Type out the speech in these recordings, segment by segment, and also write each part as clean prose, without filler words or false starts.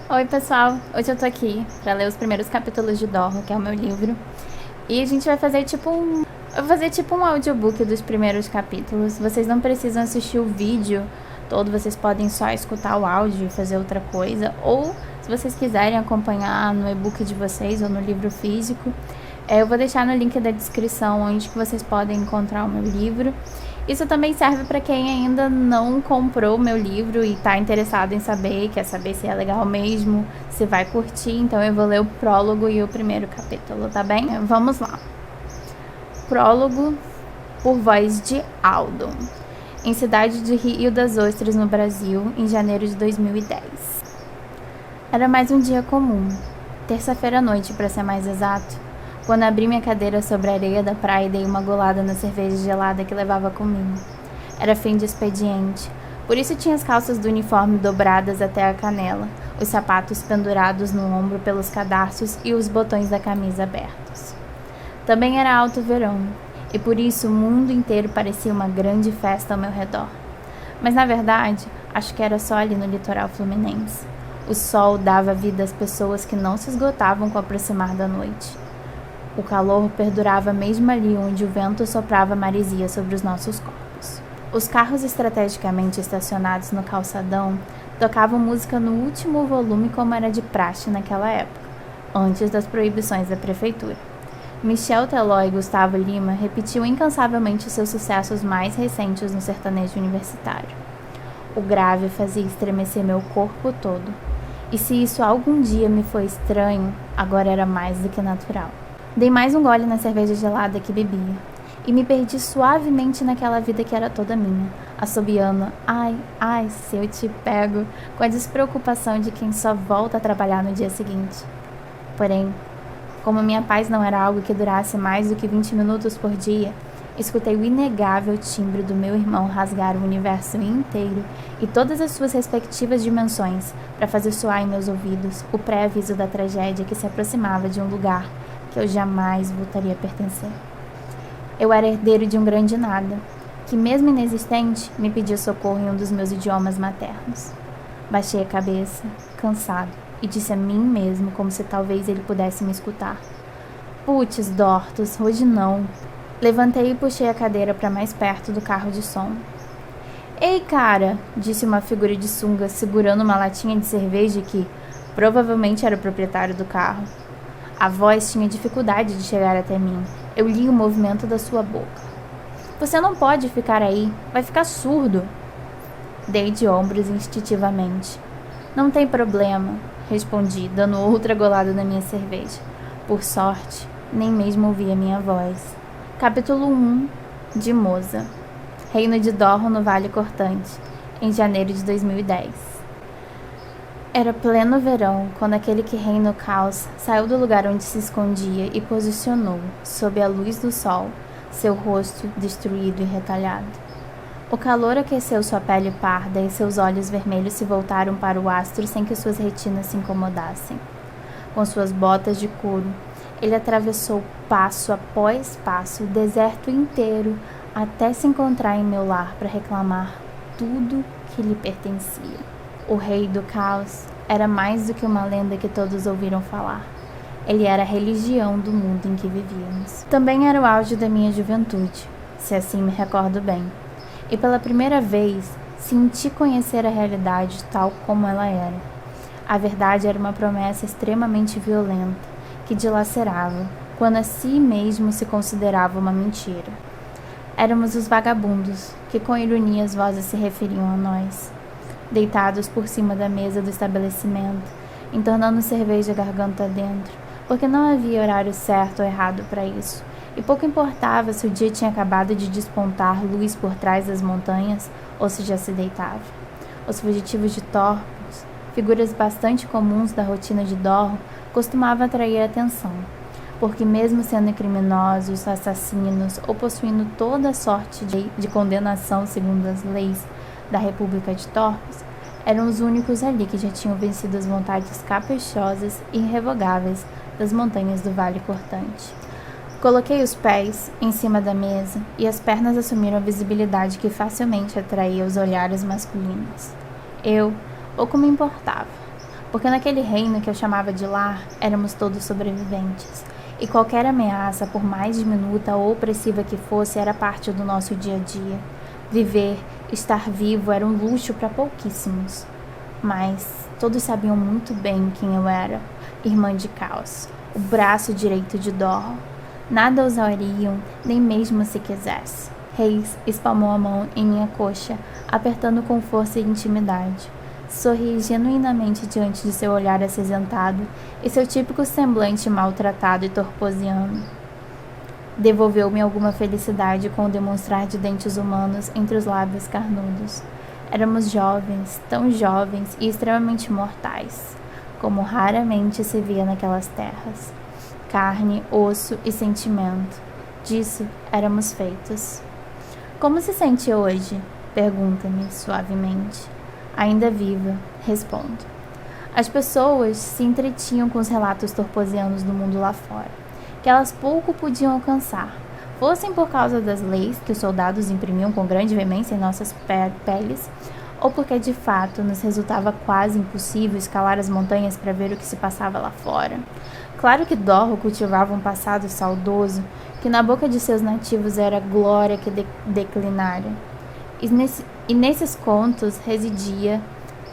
Oi pessoal, hoje eu tô aqui pra ler os primeiros capítulos de Dorro, que é o meu livro. E a gente vai fazer tipo um audiobook dos primeiros capítulos. Vocês não precisam assistir o vídeo todo, vocês podem só escutar o áudio e fazer outra coisa. Ou, se vocês quiserem acompanhar no e-book de vocês ou no livro físico, eu vou deixar no link da descrição onde que vocês podem encontrar o meu livro. Isso também serve para quem ainda não comprou o meu livro e está interessado em saber, quer saber se é legal mesmo, se vai curtir. Então eu vou ler o prólogo e o primeiro capítulo, tá bem? Vamos lá. Prólogo por voz de Aldo. Em cidade de Rio das Ostras, no Brasil, em janeiro de 2010. Era mais um dia comum, terça-feira à noite, para ser mais exato, quando abri minha cadeira sobre a areia da praia e dei uma golada na cerveja gelada que levava comigo. Era fim de expediente, por isso tinha as calças do uniforme dobradas até a canela, os sapatos pendurados no ombro pelos cadarços e os botões da camisa abertos. Também era alto verão, e por isso o mundo inteiro parecia uma grande festa ao meu redor. Mas na verdade, acho que era só ali no litoral fluminense. O sol dava vida às pessoas que não se esgotavam com o aproximar da noite. O calor perdurava mesmo ali onde o vento soprava maresia sobre os nossos corpos. Os carros estrategicamente estacionados no calçadão tocavam música no último volume como era de praxe naquela época, antes das proibições da prefeitura. Michel Teló e Gustavo Lima repetiam incansavelmente seus sucessos mais recentes no sertanejo universitário. O grave fazia estremecer meu corpo todo, e se isso algum dia me foi estranho, agora era mais do que natural. Dei mais um gole na cerveja gelada que bebia, e me perdi suavemente naquela vida que era toda minha, assobiando, ai, ai, se eu te pego, com a despreocupação de quem só volta a trabalhar no dia seguinte. Porém, como minha paz não era algo que durasse mais do que 20 minutos por dia, escutei o inegável timbre do meu irmão rasgar o universo inteiro e todas as suas respectivas dimensões para fazer soar em meus ouvidos o pré-aviso da tragédia que se aproximava de um lugar que eu jamais voltaria a pertencer. Eu era herdeiro de um grande nada, que mesmo inexistente, me pedia socorro em um dos meus idiomas maternos. Baixei a cabeça, cansado, e disse a mim mesmo como se talvez ele pudesse me escutar. Puts, Dortos, hoje não. Levantei e puxei a cadeira para mais perto do carro de som. Ei, cara, disse uma figura de sunga segurando uma latinha de cerveja que provavelmente era o proprietário do carro. A voz tinha dificuldade de chegar até mim. Eu li o movimento da sua boca. Você não pode ficar aí, vai ficar surdo. Dei de ombros instintivamente. Não tem problema, respondi, dando outra golada na minha cerveja. Por sorte, nem mesmo ouvi a minha voz. Capítulo 1 de Moza. Reino de Dorro no Vale Cortante, em janeiro de 2010. Era pleno verão, quando aquele que reina o caos saiu do lugar onde se escondia e posicionou, sob a luz do sol, seu rosto destruído e retalhado. O calor aqueceu sua pele parda e seus olhos vermelhos se voltaram para o astro sem que suas retinas se incomodassem. Com suas botas de couro, ele atravessou passo após passo o deserto inteiro até se encontrar em meu lar para reclamar tudo que lhe pertencia. O rei do caos era mais do que uma lenda que todos ouviram falar. Ele era a religião do mundo em que vivíamos. Também era o auge da minha juventude, se assim me recordo bem. E pela primeira vez, senti conhecer a realidade tal como ela era. A verdade era uma promessa extremamente violenta, que dilacerava, quando a si mesmo se considerava uma mentira. Éramos os vagabundos, que com ironia as vozes se referiam a nós. Deitados por cima da mesa do estabelecimento, entornando cerveja garganta dentro, porque não havia horário certo ou errado para isso, e pouco importava se o dia tinha acabado de despontar luz por trás das montanhas ou se já se deitava. Os fugitivos de Torpos, figuras bastante comuns da rotina de Dorro, costumavam atrair atenção, porque mesmo sendo criminosos, assassinos ou possuindo toda sorte de condenação segundo as leis da República de Torpos, eram os únicos ali que já tinham vencido as vontades caprichosas e irrevogáveis das montanhas do Vale Cortante. Coloquei os pés em cima da mesa e as pernas assumiram a visibilidade que facilmente atraía os olhares masculinos. Eu pouco me importava, porque naquele reino que eu chamava de lar, éramos todos sobreviventes, e qualquer ameaça, por mais diminuta ou opressiva que fosse, era parte do nosso dia a dia. Viver, estar vivo era um luxo para pouquíssimos, mas todos sabiam muito bem quem eu era, irmã de Caos, o braço direito de Dor. Nada ousariam, nem mesmo se quisesse. Reis espalmou a mão em minha coxa, apertando com força e intimidade. Sorri genuinamente diante de seu olhar acinzentado e seu típico semblante maltratado e torposiano. Devolveu-me alguma felicidade com o demonstrar de dentes humanos entre os lábios carnudos. Éramos jovens, tão jovens e extremamente mortais, como raramente se via naquelas terras. Carne, osso e sentimento. Disso éramos feitos. Como se sente hoje? Pergunta-me suavemente. Ainda viva, respondo. As pessoas se entretinham com os relatos torposianos do mundo lá fora, que elas pouco podiam alcançar, fossem por causa das leis que os soldados imprimiam com grande veemência em nossas peles, ou porque de fato nos resultava quase impossível escalar as montanhas para ver o que se passava lá fora. Claro que Dorro cultivava um passado saudoso, que na boca de seus nativos era glória que declinara. E nesses contos residia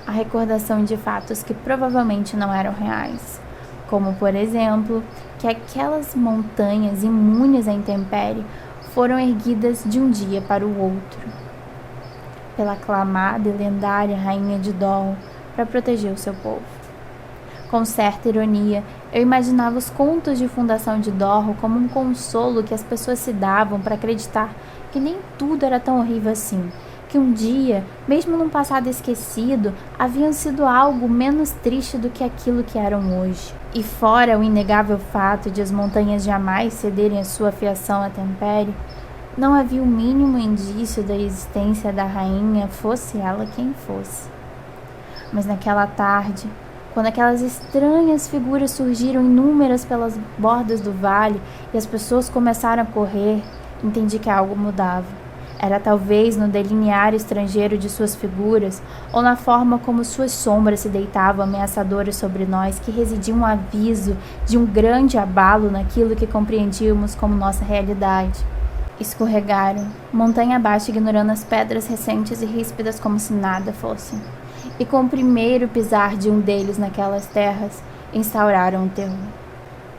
a recordação de fatos que provavelmente não eram reais, como, por exemplo, que aquelas montanhas imunes à intempérie foram erguidas de um dia para o outro, pela aclamada e lendária rainha de Dol, para proteger o seu povo. Com certa ironia, eu imaginava os contos de fundação de Dorro como um consolo que as pessoas se davam para acreditar que nem tudo era tão horrível assim, que um dia, mesmo num passado esquecido, haviam sido algo menos triste do que aquilo que eram hoje. E fora o inegável fato de as montanhas jamais cederem a sua fiação à tempérie, não havia o mínimo indício da existência da rainha, fosse ela quem fosse. Mas naquela tarde, quando aquelas estranhas figuras surgiram inúmeras pelas bordas do vale e as pessoas começaram a correr, entendi que algo mudava. Era talvez no delinear estrangeiro de suas figuras ou na forma como suas sombras se deitavam ameaçadoras sobre nós que residia um aviso de um grande abalo naquilo que compreendíamos como nossa realidade. Escorregaram, montanha abaixo, ignorando as pedras recentes e ríspidas como se nada fossem. E com o primeiro pisar de um deles naquelas terras, instauraram o terror.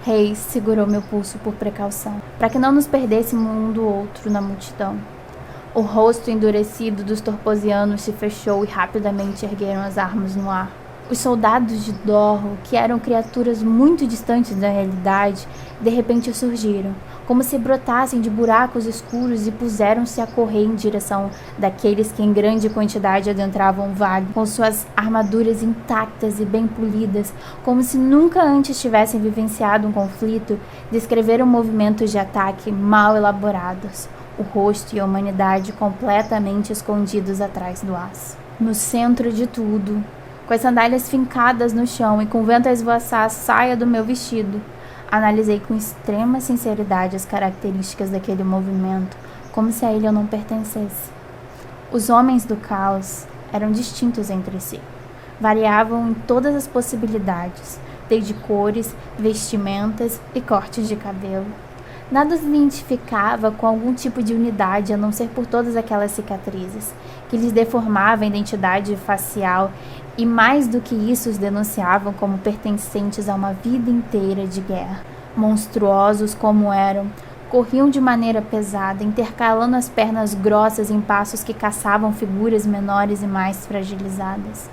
Reis segurou meu pulso por precaução, para que não nos perdêssemos um do outro na multidão. O rosto endurecido dos torposianos se fechou e rapidamente ergueram as armas no ar. Os soldados de Dorro, que eram criaturas muito distantes da realidade, de repente surgiram, como se brotassem de buracos escuros e puseram-se a correr em direção daqueles que em grande quantidade adentravam o vale, com suas armaduras intactas e bem polidas, como se nunca antes tivessem vivenciado um conflito, descreveram movimentos de ataque mal elaborados, o rosto e a humanidade completamente escondidos atrás do aço. No centro de tudo, com as sandálias fincadas no chão e com o vento a esvoaçar a saia do meu vestido, analisei com extrema sinceridade as características daquele movimento, como se a ele eu não pertencesse. Os homens do caos eram distintos entre si. Variavam em todas as possibilidades, desde cores, vestimentas e cortes de cabelo. Nada os identificava com algum tipo de unidade, a não ser por todas aquelas cicatrizes, que lhes deformavam a identidade facial e, mais do que isso, os denunciavam como pertencentes a uma vida inteira de guerra. Monstruosos como eram, corriam de maneira pesada, intercalando as pernas grossas em passos que caçavam figuras menores e mais fragilizadas.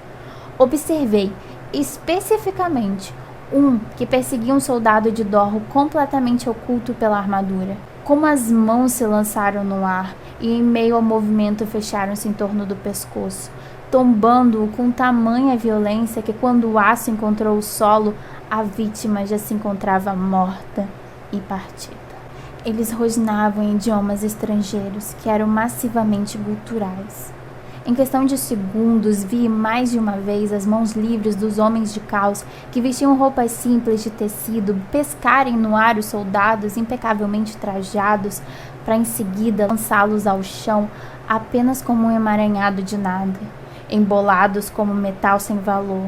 Observei, especificamente, um que perseguia um soldado de Dorro completamente oculto pela armadura. Como as mãos se lançaram no ar e, em meio ao movimento, fecharam-se em torno do pescoço, tombando-o com tamanha violência que, quando o aço encontrou o solo, a vítima já se encontrava morta e partida. Eles rosnavam em idiomas estrangeiros que eram massivamente guturais. Em questão de segundos, vi mais de uma vez as mãos livres dos homens de caos que vestiam roupas simples de tecido pescarem no ar os soldados impecavelmente trajados para em seguida lançá-los ao chão apenas como um emaranhado de nada, embolados como metal sem valor.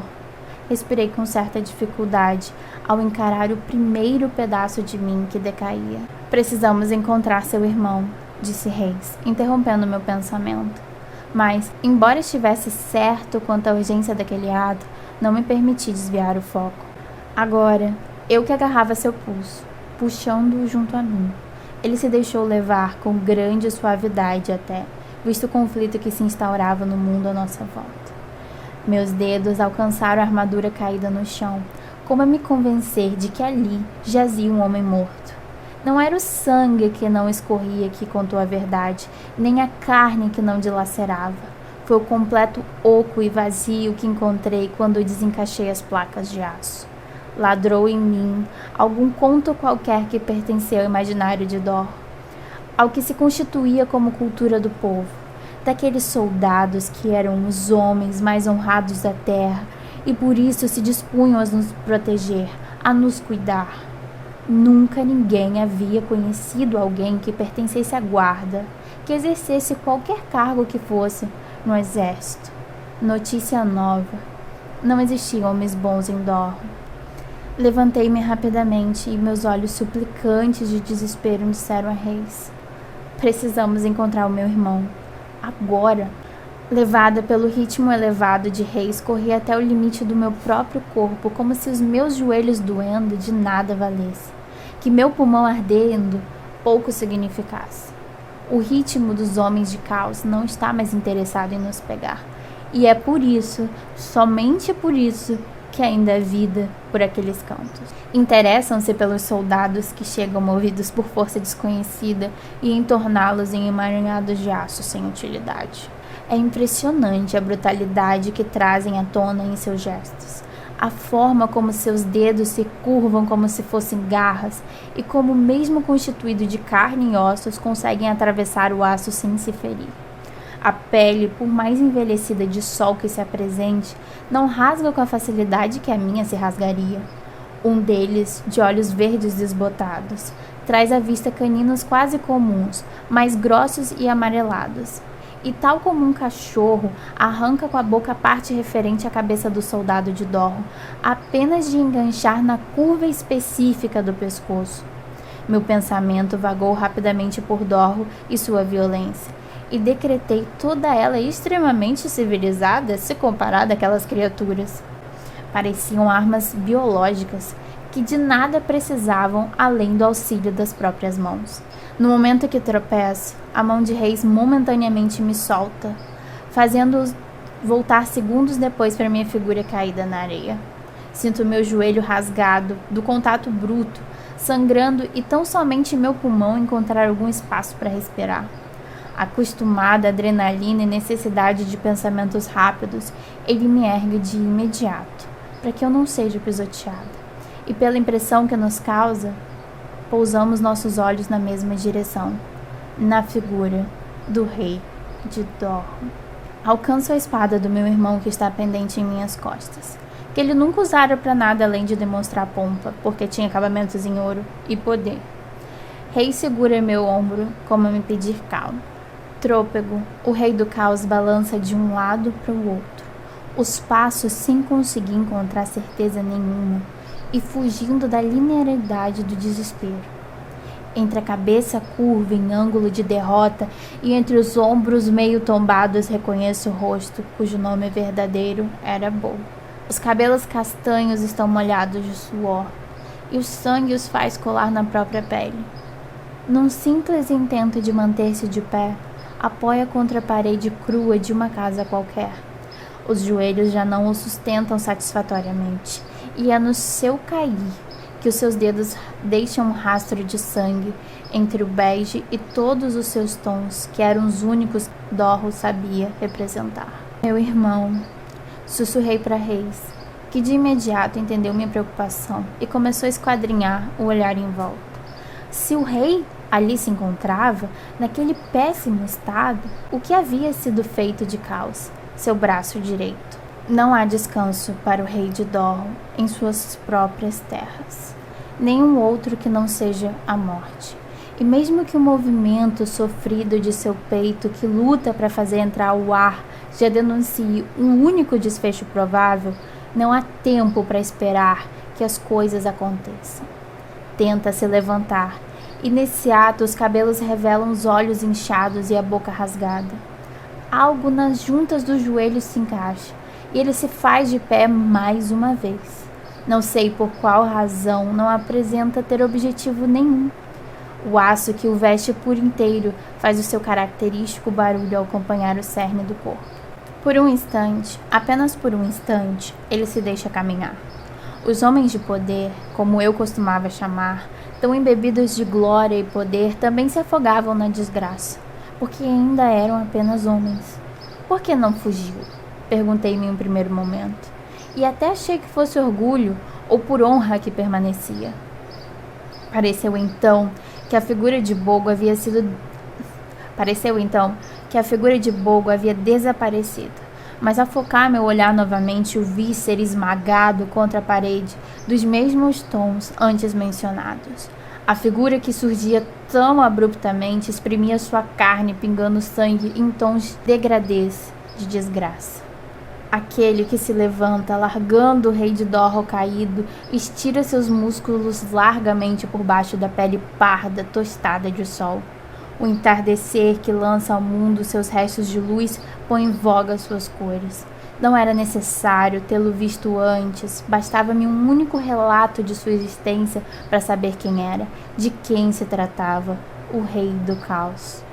Respirei com certa dificuldade ao encarar o primeiro pedaço de mim que decaía. Precisamos encontrar seu irmão, disse Reis, interrompendo meu pensamento. Mas, embora estivesse certo quanto à urgência daquele ato, não me permiti desviar o foco. Agora, eu que agarrava seu pulso, puxando-o junto a mim. Ele se deixou levar com grande suavidade até, visto o conflito que se instaurava no mundo à nossa volta. Meus dedos alcançaram a armadura caída no chão, como a me convencer de que ali jazia um homem morto. Não era o sangue que não escorria que contou a verdade, nem a carne que não dilacerava. Foi o completo oco e vazio que encontrei quando desencaixei as placas de aço. Ladrou em mim algum conto qualquer que pertenceu ao imaginário de Dor, ao que se constituía como cultura do povo, daqueles soldados que eram os homens mais honrados da terra e por isso se dispunham a nos proteger, a nos cuidar. Nunca ninguém havia conhecido alguém que pertencesse à guarda, que exercesse qualquer cargo que fosse no exército. Notícia nova. Não existiam homens bons em Dor. Levantei-me rapidamente e meus olhos suplicantes de desespero disseram a Reis: precisamos encontrar o meu irmão. Agora. Levada pelo ritmo elevado de Reis, corri até o limite do meu próprio corpo, como se os meus joelhos doendo de nada valessem, que meu pulmão ardendo pouco significasse. O ritmo dos homens de caos não está mais interessado em nos pegar, e é por isso, somente por isso, que ainda há vida por aqueles cantos. Interessam-se pelos soldados que chegam movidos por força desconhecida e entorná-los em emaranhados de aço sem utilidade. É impressionante a brutalidade que trazem à tona em seus gestos, a forma como seus dedos se curvam como se fossem garras e como, mesmo constituído de carne e ossos, conseguem atravessar o aço sem se ferir. A pele, por mais envelhecida de sol que se apresente, não rasga com a facilidade que a minha se rasgaria. Um deles, de olhos verdes desbotados, traz à vista caninos quase comuns, mais grossos e amarelados. E tal como um cachorro, arranca com a boca a parte referente à cabeça do soldado de Dor, apenas de enganchar na curva específica do pescoço. Meu pensamento vagou rapidamente por Dor e sua violência, e decretei toda ela extremamente civilizada se comparada àquelas criaturas. Pareciam armas biológicas, que de nada precisavam além do auxílio das próprias mãos. No momento que tropeço, a mão de Reis momentaneamente me solta, fazendo-o voltar segundos depois para minha figura caída na areia. Sinto meu joelho rasgado, do contato bruto, sangrando e tão somente meu pulmão encontrar algum espaço para respirar. Acostumada à adrenalina e necessidade de pensamentos rápidos, ele me ergue de imediato, para que eu não seja pisoteada. E pela impressão que nos causa, pousamos nossos olhos na mesma direção, na figura do rei de Dor. Alcanço a espada do meu irmão que está pendente em minhas costas, que ele nunca usara para nada além de demonstrar pompa, porque tinha acabamentos em ouro e poder. Rei segura meu ombro, como a me pedir calma. Trôpego, o rei do caos balança de um lado para o outro, os passos sem conseguir encontrar certeza nenhuma, e fugindo da linearidade do desespero. Entre a cabeça curva em ângulo de derrota e entre os ombros meio tombados reconheço o rosto, cujo nome verdadeiro era Bo. Os cabelos castanhos estão molhados de suor, e o sangue os faz colar na própria pele. Num simples intento de manter-se de pé, apoia contra a parede crua de uma casa qualquer. Os joelhos já não o sustentam satisfatoriamente, e é no seu cair que os seus dedos deixam um rastro de sangue entre o bege e todos os seus tons, que eram os únicos que Dor sabia representar. Meu irmão, sussurrei para Reis, que de imediato entendeu minha preocupação e começou a esquadrinhar o olhar em volta. Se o rei ali se encontrava, naquele péssimo estado, o que havia sido feito de Caos, seu braço direito? Não há descanso para o rei de Dor em suas próprias terras, nenhum outro que não seja a morte. E mesmo que o movimento sofrido de seu peito, que luta para fazer entrar o ar, já denuncie um único desfecho provável, Não há tempo para esperar que as coisas aconteçam. Tenta se levantar, e nesse ato os cabelos revelam os olhos inchados e a boca rasgada. Algo nas juntas dos joelhos se encaixa, e ele se faz de pé mais uma vez. Não sei por qual razão não apresenta ter objetivo nenhum. O aço que o veste por inteiro faz o seu característico barulho ao acompanhar o cerne do corpo. Por um instante, apenas por um instante, ele se deixa caminhar. Os homens de poder, como eu costumava chamar, tão embebidos de glória e poder, também se afogavam na desgraça, porque ainda eram apenas homens. Por que não fugiu? Perguntei-me em um primeiro momento, e até achei que fosse orgulho ou por honra que permanecia. Pareceu então que a figura de Bogo havia desaparecido. Mas ao focar meu olhar novamente, o vi ser esmagado contra a parede dos mesmos tons antes mencionados. A figura que surgia tão abruptamente exprimia sua carne pingando sangue em tons degradês de desgraça. Aquele que se levanta, largando o rei de Dorro caído, estira seus músculos largamente por baixo da pele parda, tostada de sol. O entardecer que lança ao mundo seus restos de luz põe em voga suas cores. Não era necessário tê-lo visto antes, bastava-me um único relato de sua existência para saber quem era, de quem se tratava, o rei do caos.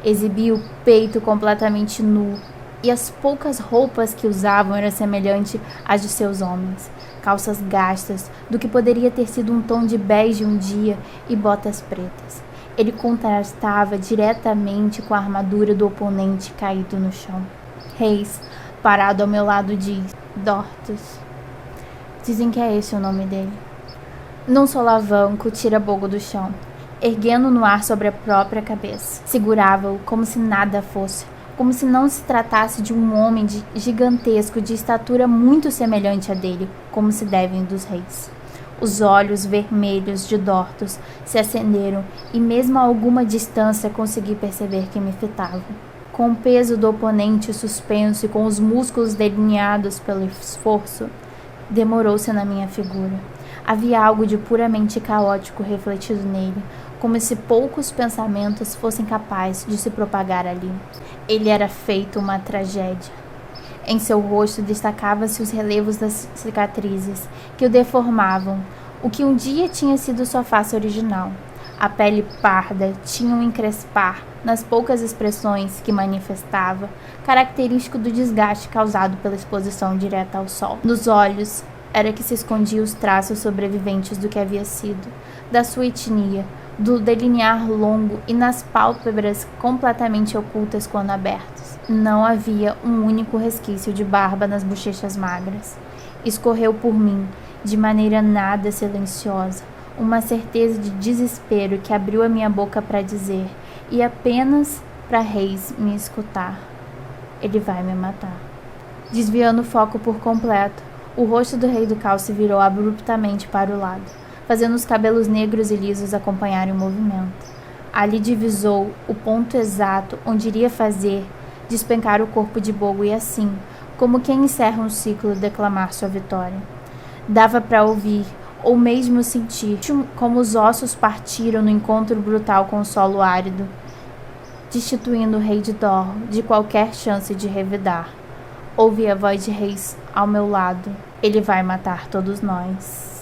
Exibia o peito completamente nu, e as poucas roupas que usavam eram semelhantes às de seus homens. Calças gastas, do que poderia ter sido um tom de bege um dia, e botas pretas. Ele contrastava diretamente com a armadura do oponente caído no chão. Reis, parado ao meu lado, diz: Dortus. Dizem que é esse o nome dele. Num solavanco, tira Bogo do chão, erguendo no ar sobre a própria cabeça. Segurava-o como se nada fosse, como se não se tratasse de um homem gigantesco de estatura muito semelhante à dele, como se devem dos reis. Os olhos vermelhos de Dortus se acenderam e mesmo a alguma distância consegui perceber que me fitavam. Com o peso do oponente suspenso e com os músculos delineados pelo esforço, demorou-se na minha figura. Havia algo de puramente caótico refletido nele, como se poucos pensamentos fossem capazes de se propagar ali. Ele era feito uma tragédia. Em seu rosto destacavam-se os relevos das cicatrizes que o deformavam, o que um dia tinha sido sua face original. A pele parda tinha um encrespar nas poucas expressões que manifestava, característico do desgaste causado pela exposição direta ao sol. Nos olhos era que se escondiam os traços sobreviventes do que havia sido, da sua etnia, do delinear longo, e nas pálpebras completamente ocultas quando abertas. Não havia um único resquício de barba nas bochechas magras. Escorreu por mim, de maneira nada silenciosa, uma certeza de desespero que abriu a minha boca para dizer, e apenas para Reis me escutar: ele vai me matar. Desviando o foco por completo, o rosto do rei do caos se virou abruptamente para o lado, fazendo os cabelos negros e lisos acompanharem o movimento. Ali divisou o ponto exato onde iria fazer despencar o corpo de Bogo e assim, como quem encerra um ciclo, declamar sua vitória. Dava para ouvir, ou mesmo sentir, como os ossos partiram no encontro brutal com o solo árido, destituindo o rei de Dor de qualquer chance de revidar. Ouvi a voz de Reis ao meu lado: ele vai matar todos nós.